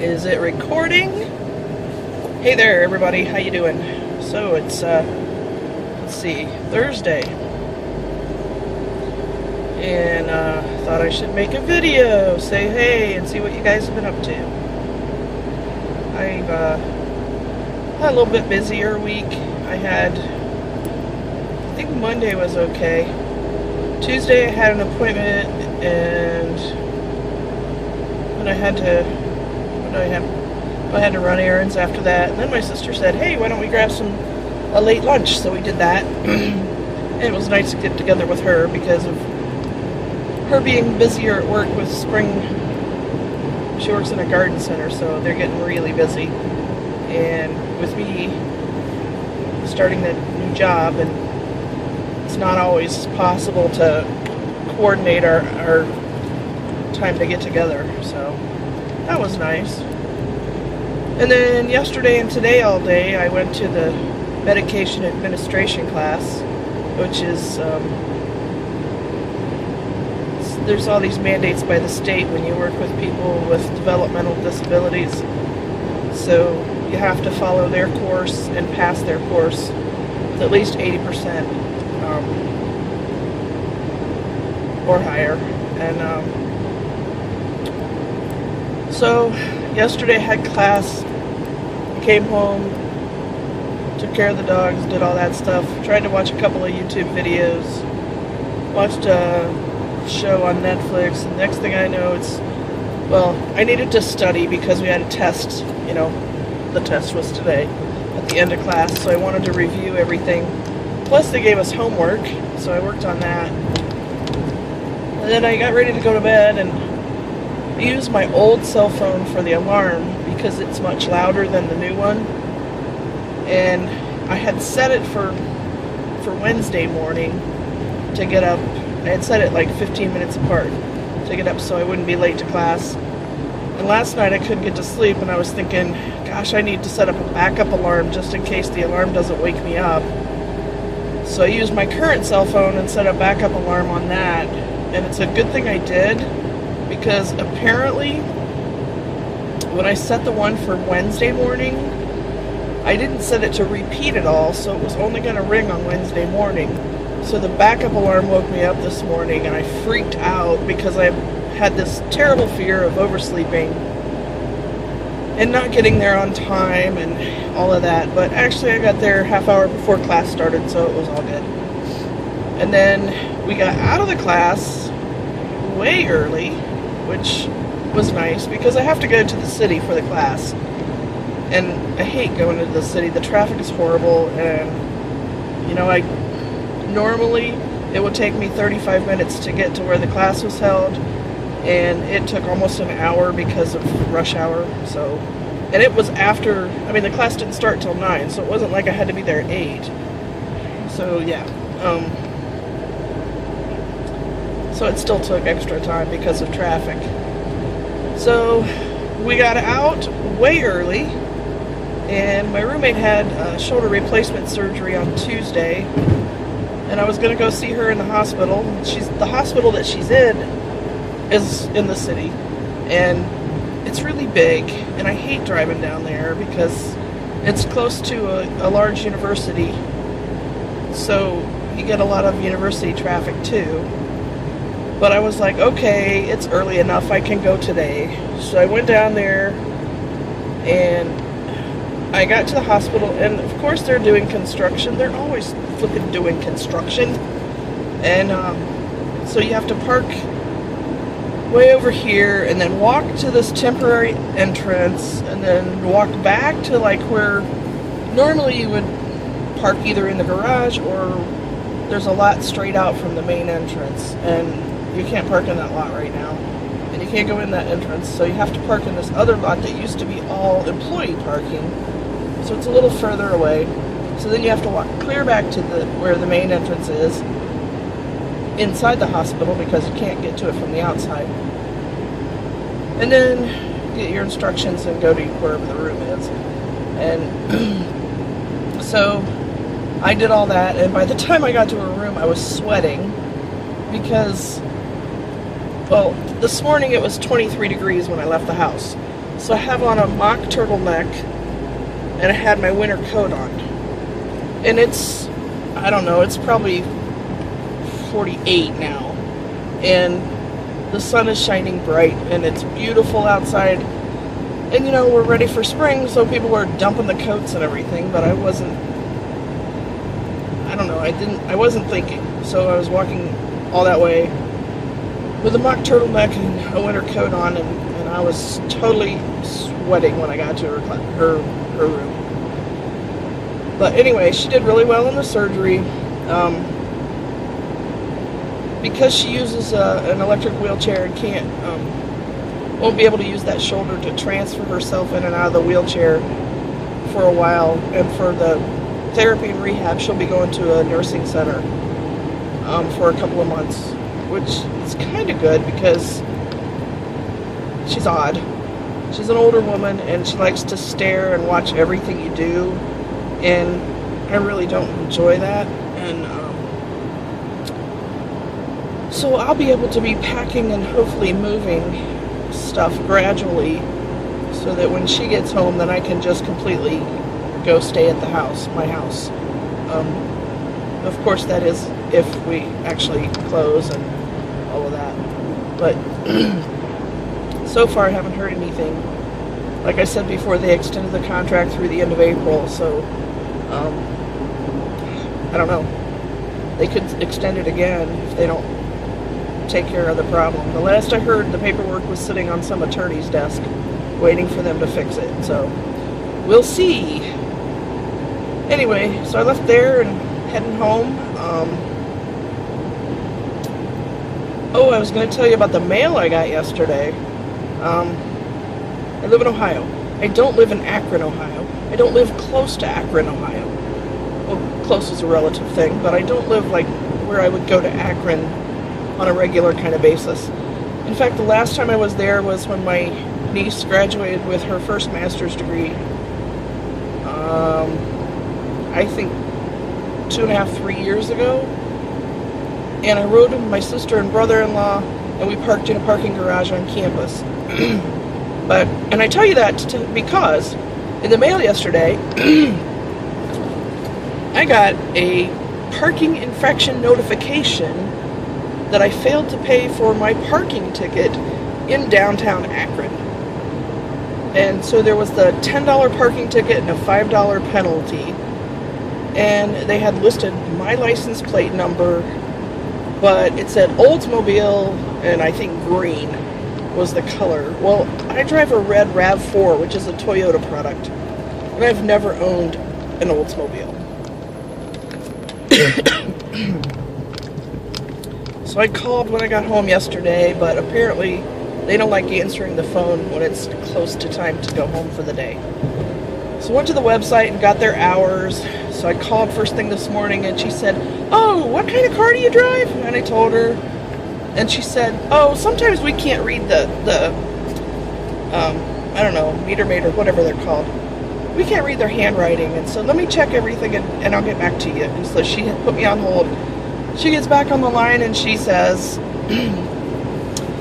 Is it recording? Hey there, everybody. How you doing? So it's let's see, Thursday, and thought I should make a video, say hey, and see what you guys have been up to. I've had a little bit busier week. I think Monday was okay. Tuesday I had an appointment, and I had to run errands after that. And then my sister said, hey, why don't we grab a late lunch? So we did that. And it was nice to get together with her because of her being busier at work with spring. She works in a garden center, so they're getting really busy. And with me starting that new job, and it's not always possible to coordinate our time to get together. So that was nice. And then yesterday and today all day I went to the medication administration class, which is there's all these mandates by the state when you work with people with developmental disabilities. So you have to follow their course and pass their course with at least 80% or higher. And so yesterday I had class, came home, took care of the dogs, did all that stuff, tried to watch a couple of YouTube videos, watched a show on Netflix, and next thing I know I needed to study because we had a test, the test was today at the end of class, so I wanted to review everything. Plus they gave us homework, so I worked on that. And then I got ready to go to bed, and I used my old cell phone for the alarm because it's much louder than the new one. And I had set it for Wednesday morning to get up. I had set it like 15 minutes apart to get up so I wouldn't be late to class. And last night I couldn't get to sleep, and I was thinking, gosh, I need to set up a backup alarm just in case the alarm doesn't wake me up. So I used my current cell phone and set a backup alarm on that. And it's a good thing I did, because apparently when I set the one for Wednesday morning, I didn't set it to repeat at all, so it was only going to ring on Wednesday morning. So the backup alarm woke me up this morning, and I freaked out because I had this terrible fear of oversleeping and not getting there on time and all of that. But actually I got there half hour before class started, so it was all good. And then we got out of the class way early, which was nice because I have to go to the city for the class. And I hate going to the city. The traffic is horrible, and normally it would take me 35 minutes to get to where the class was held, and it took almost an hour because of rush hour. So, and it was after, the class didn't start till 9, so it wasn't like I had to be there at 8. So yeah, so it still took extra time because of traffic. So we got out way early, and my roommate had shoulder replacement surgery on Tuesday, and I was going to go see her in the hospital. The hospital that she's in is in the city, and it's really big, and I hate driving down there because it's close to a large university, so you get a lot of university traffic too. But I was like, okay, it's early enough, I can go today. So I went down there, and I got to the hospital, and of course they're doing construction. They're always flipping doing construction. And so you have to park way over here, and then walk to this temporary entrance, and then walk back to like where normally you would park either in the garage, or there's a lot straight out from the main entrance. And you can't park in that lot right now, and you can't go in that entrance, so you have to park in this other lot that used to be all employee parking, so it's a little further away. So then you have to walk clear back to where the main entrance is inside the hospital, because you can't get to it from the outside, and then get your instructions and go to wherever the room is. And so I did all that, and by the time I got to her room I was sweating because, well, this morning it was 23 degrees when I left the house. So I have on a mock turtleneck, and I had my winter coat on. And it's, I don't know, it's probably 48 now. And the sun is shining bright, and it's beautiful outside. And you know, we're ready for spring, so people were dumping the coats and everything, but I wasn't, I don't know, I wasn't thinking. So I was walking all that way with a mock turtleneck and a winter coat on, and I was totally sweating when I got to her room. But anyway, she did really well in the surgery. Because she uses an electric wheelchair and won't be able to use that shoulder to transfer herself in and out of the wheelchair for a while. And for the therapy and rehab, she'll be going to a nursing center for a couple of months, which is kind of good because she's odd. She's an older woman, and she likes to stare and watch everything you do, and I really don't enjoy that. And so I'll be able to be packing and hopefully moving stuff gradually, so that when she gets home, then I can just completely go stay at the house, my house. Of course, that is if we actually close and all of that. But so far, I haven't heard anything. Like I said before, they extended the contract through the end of April, so I don't know. They could extend it again if they don't take care of the problem. The last I heard, the paperwork was sitting on some attorney's desk waiting for them to fix it, so we'll see. Anyway, so I left there and heading home. Oh, I was going to tell you about the mail I got yesterday. I live in Ohio. I don't live in Akron, Ohio. I don't live close to Akron, Ohio. Well, close is a relative thing, but I don't live like where I would go to Akron on a regular kind of basis. In fact, the last time I was there was when my niece graduated with her first master's degree. I think 2.5, 3 years ago. And I rode with my sister and brother-in-law, and we parked in a parking garage on campus. And I tell you that because in the mail yesterday, I got a parking infraction notification that I failed to pay for my parking ticket in downtown Akron. And so there was the $10 parking ticket and a $5 penalty. And they had listed my license plate number, but it said Oldsmobile, and I think green was the color. Well, I drive a red RAV4, which is a Toyota product, and I've never owned an Oldsmobile. So I called when I got home yesterday, but apparently they don't like answering the phone when it's close to time to go home for the day. So I went to the website and got their hours. So I called first thing this morning, and she said, "Oh, what kind of car do you drive?" And I told her, and she said, "Oh, sometimes we can't read the I don't know, meter maid or whatever they're called. We can't read their handwriting, and so let me check everything and I'll get back to you." And so she put me on hold. She gets back on the line and she says,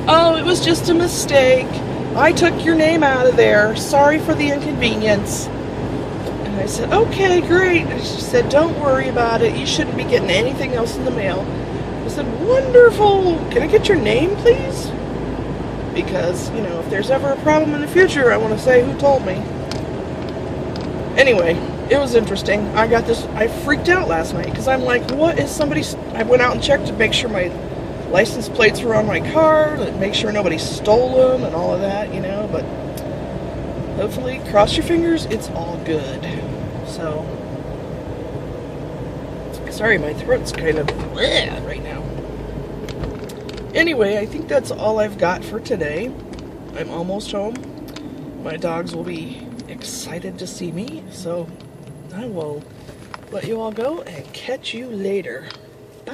"Oh, it was just a mistake. I took your name out of there. Sorry for the inconvenience." And I said, "Okay, great." And she said, "Don't worry about it. You shouldn't be getting anything else in the mail." I said, "Wonderful. Can I get your name, please? Because, you know, if there's ever a problem in the future, I want to say who told me." Anyway, it was interesting. I freaked out last night because I'm like, what is I went out and checked to make sure my license plates were on my car, to make sure nobody stole them and all of that, you know, but hopefully, cross your fingers, it's all good. So, sorry, my throat's kind of right now. Anyway, I think that's all I've got for today. I'm almost home. My dogs will be excited to see me, so I will let you all go and catch you later. Bye.